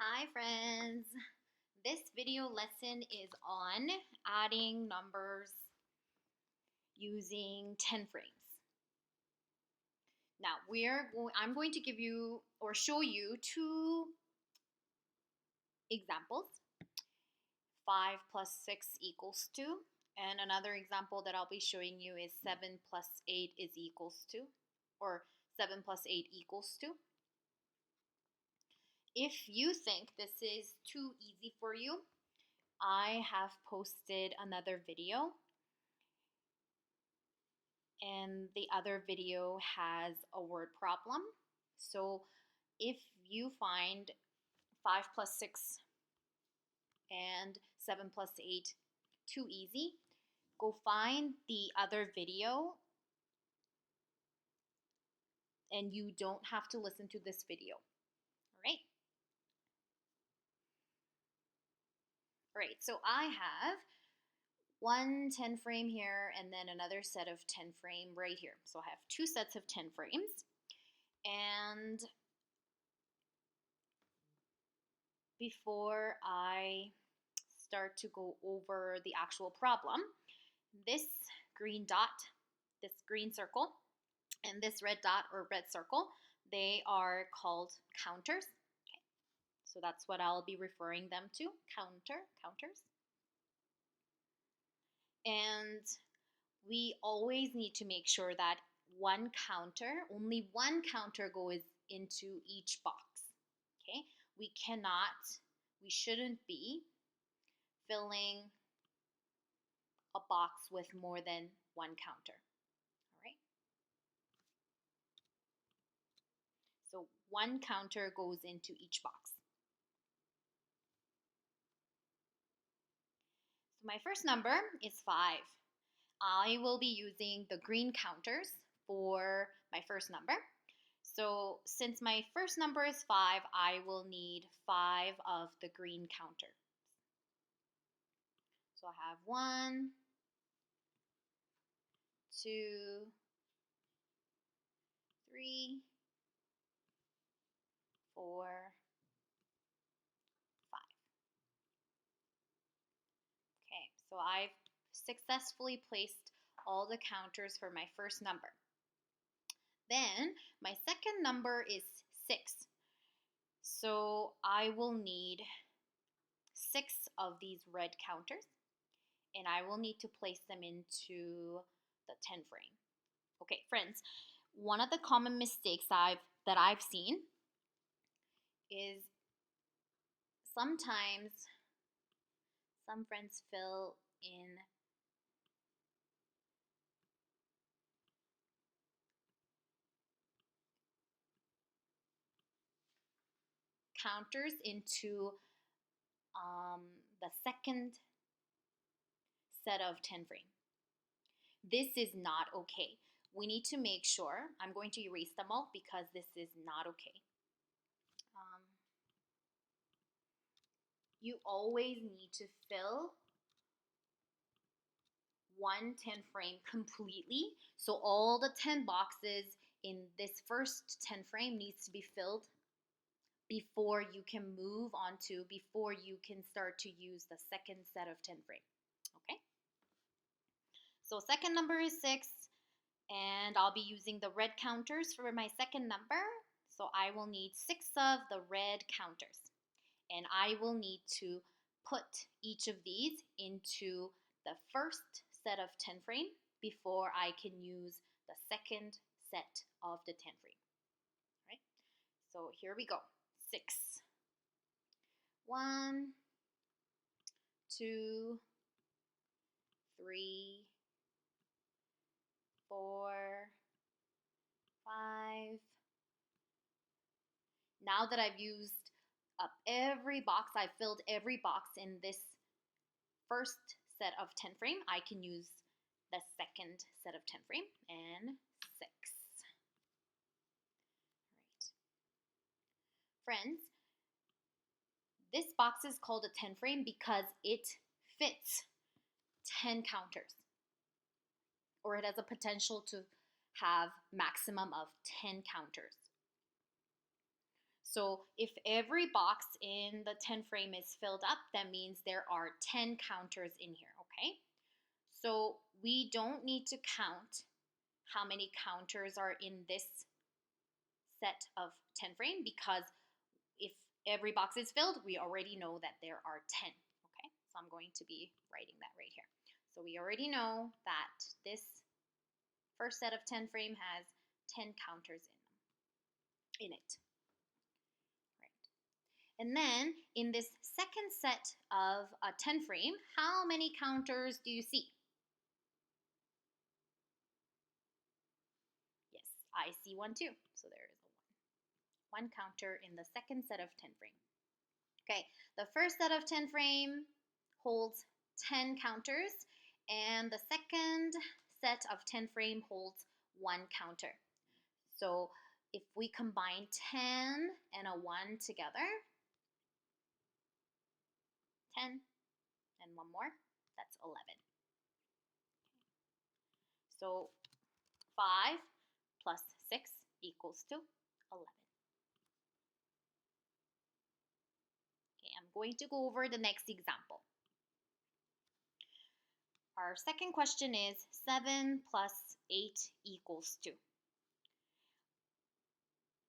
Hi friends! This video lesson is on adding numbers using 10 frames. Now I'm going to give you or show you two examples. 5 plus 6 equals 2, and another example that I'll be showing you is 7 plus 8 is equals to, or 7 plus 8 equals to. If you think this is too easy for you, I have posted another video, and the other video has a word problem. So if you find 5 plus 6 and 7 plus 8 too easy, go find the other video and you don't have to listen to this video. All right, so I have one 10 frame here and then another set of 10 frame right here. So I have two sets of 10 frames. And before I start to go over the actual problem, this green dot, this green circle, and this red dot or red circle, they are called counters. Okay. So that's what I'll be referring them to, counters. And we always need to make sure that only one counter goes into each box. Okay, we shouldn't be filling a box with more than one counter. All right, so one counter goes into each box. So my first number is 5. I will be using the green counters for my first number. So since my first number is 5, I will need 5 of the green counters. So I have 1, 2, 3, 4, 5. Okay, so I've successfully placed all the counters for my first number. Then my second number is 6. So I will need 6 of these red counters, and I will need to place them into the 10 frame. Okay, friends, one of the common mistakes that I've seen is sometimes some friends fill in counters into the second set of 10 frame. This is not okay. We need to make sure, I'm going to erase them all because this is not okay. You always need to fill one 10 frame completely. So all the 10 boxes in this first 10 frame needs to be filled before you can before you can start to use the second set of 10 frame. Okay? So second number is 6, and I'll be using the red counters for my second number. So I will need 6 of the red counters, and I will need to put each of these into the first set of 10 frame before I can use the second set of the 10 frame. All right? So here we go. 6. 1, 2, 3, 4, 5. Now that I've used up every box, I've filled every box in this first set of 10 frame, I can use the second set of 10 frame, and 6. All right. Friends, this box is called a 10 frame because it fits 10 counters, or it has a potential to have maximum of 10 counters. So if every box in the 10 frame is filled up, that means there are 10 counters in here, okay? So we don't need to count how many counters are in this set of 10 frame, because if every box is filled, we already know that there are 10, okay? So I'm going to be writing that right here. So we already know that this first set of 10 frame has 10 counters in it. Right. And then in this second set of a 10 frame, how many counters do you see? Yes, I see one too. So there is a one counter in the second set of 10 frame. Okay, the first set of 10 frame holds 10 counters, and the second set of 10 frame holds one counter. So if we combine 10 and a 1 together, 10 and one more, that's 11. So 5 plus 6 equals to 11. Okay, I'm going to go over the next example. Our second question is 7 plus 8 equals 2.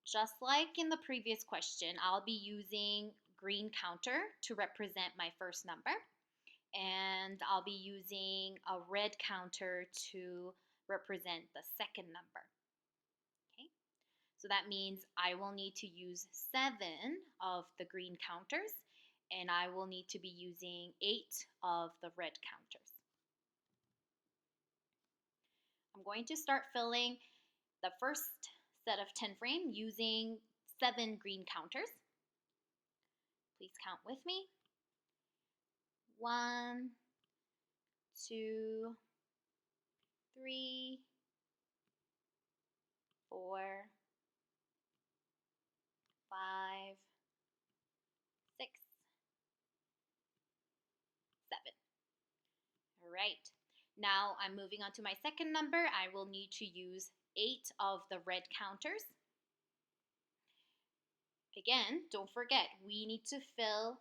Just like in the previous question, I'll be using green counter to represent my first number, and I'll be using a red counter to represent the second number. Okay, so that means I will need to use 7 of the green counters, and I will need to be using 8 of the red counters. I'm going to start filling the first set of 10 frame using 7 green counters. Please count with me. 1, 2, 3, 4, 5, 6, 7. All right. Now I'm moving on to my second number. I will need to use 8 of the red counters. Again, don't forget, we need to fill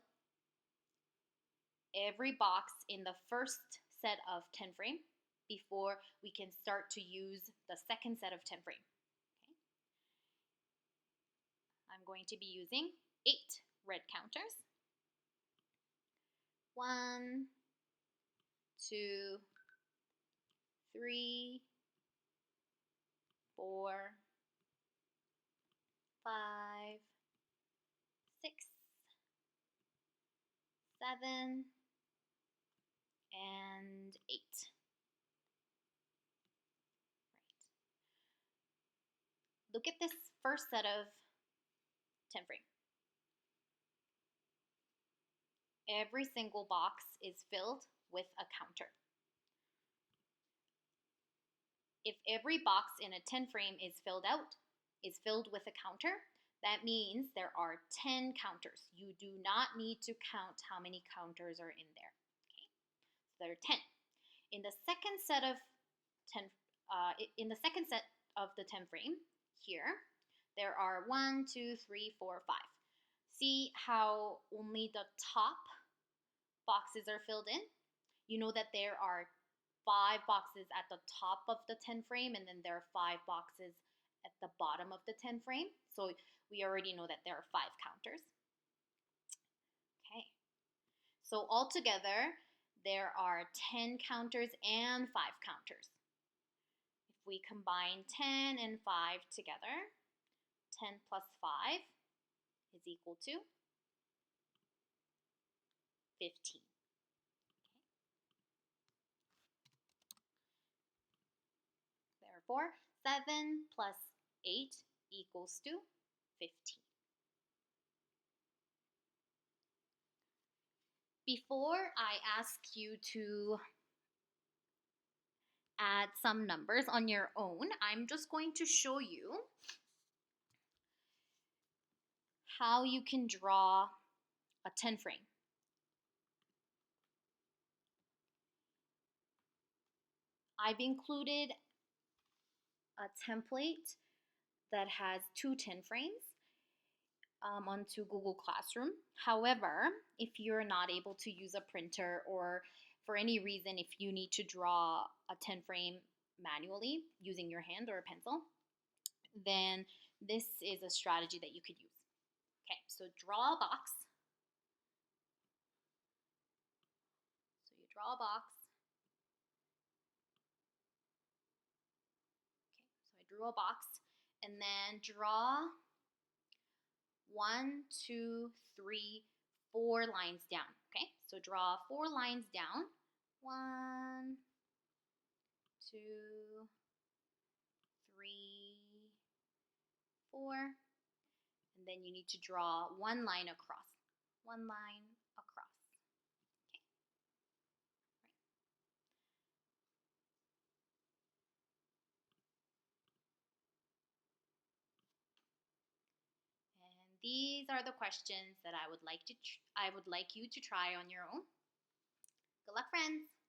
every box in the first set of 10 frame before we can start to use the second set of 10 frame. Okay. I'm going to be using 8 red counters. 1, 2, 3, 4, 5, 6, 7, and 8. Right. Look at this first set of 10 frame. Every single box is filled with a counter. If every box in a 10 frame is filled with a counter, that means there are 10 counters. You do not need to count how many counters are in there. Okay, so there are 10. In the second set of 10, the 10 frame here, there are 1, 2, 3, 4, 5. See how only the top boxes are filled in? You know that there are 5 boxes at the top of the 10 frame, and then there are 5 boxes at the bottom of the 10 frame. So we already know that there are 5 counters. Okay. So altogether, there are 10 counters and 5 counters. If we combine 10 and 5 together, 10 plus 5 is equal to 15. Therefore, 7 plus 8 equals to 15. Before I ask you to add some numbers on your own, I'm just going to show you how you can draw a 10 frame. I've included a template that has 2 10 frames. onto Google Classroom. However, if you're not able to use a printer, or for any reason, if you need to draw a 10 frame manually using your hand or a pencil, then this is a strategy that you could use. Okay, so draw a box. So you draw a box. Okay, so I drew a box, and then draw 1, 2, 3, 4 lines down. Okay, so draw 4 lines down. 1, 2, 3, 4, and then you need to draw 1 line across. 1 line across. Okay, right. And these are the questions that I would like you to try on your own. Good luck, friends.